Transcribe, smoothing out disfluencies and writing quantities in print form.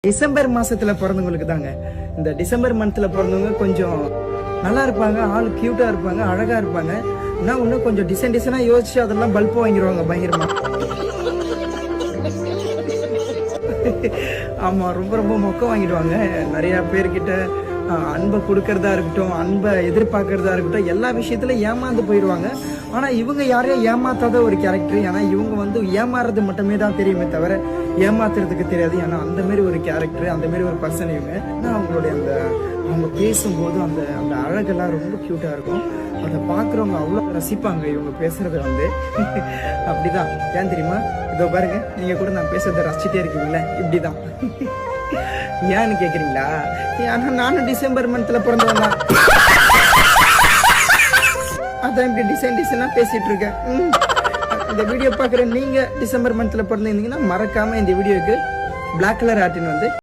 December மாசத்துல பிறந்தவங்களுக்கு தாங்க. இந்த டிசம்பர் மந்த்ல பிறந்தவங்க கொஞ்சம் நல்லா இருப்பாங்க, ஆள் கியூட்டா இருப்பாங்க, அழகா இருப்பாங்க. நான் இன்னும் கொஞ்சம் டிசைனா யோசிச்சு அதெல்லாம் பல்ப் வாங்கிடுவாங்க பயங்கரமா. ஆமா, ரொம்ப ரொம்ப மொக்கம் வாங்கிடுவாங்க. நிறைய பேர்கிட்ட அன்பை கொடுக்கறதா இருக்கட்டும், அன்பை எதிர்பார்க்கறதா இருக்கட்டும், எல்லா விஷயத்துல ஏமாந்து போயிடுவாங்க. ஆனா இவங்க யாரையும் ஏமாத்தாத ஒரு கேரக்டர். ஏன்னா இவங்க ஏமாறுறது மட்டுமே தான் தெரியுமே தவிர ஏமாத்துறதுக்கு தெரியாது. ஏன்னா அந்த மாதிரி ஒரு கேரக்டர், அந்த மாதிரி ஒரு பர்சன் இவங்க. அவங்களுடைய அவங்க பேசும்போது அந்த அந்த அழகெல்லாம் ரொம்ப கியூட்டா இருக்கும். அதை பாக்குறவங்க அவ்வளவு ரசிப்பாங்க இவங்க பேசுறது அப்படிதான். ஏன் தெரியுமா? இதோ பாருங்க, நீங்க கூட நான் பேசுறதை ரசிச்சுட்டே இருக்கீங்களா? இப்படிதான். ஏன்னு கேக்குறீங்களா? ஏன்னா நானும் டிசம்பர் மந்த்ல பிறந்தவன் தான். அதான் இப்படி டிசைனா பேசிட்டு இருக்கேன். இந்த வீடியோ பாக்குற நீங்க டிசம்பர் மந்த்ல பிறந்திருந்தீங்கன்னா மறக்காம இந்த வீடியோக்கு பிளாக் கலர் ஆர்டின்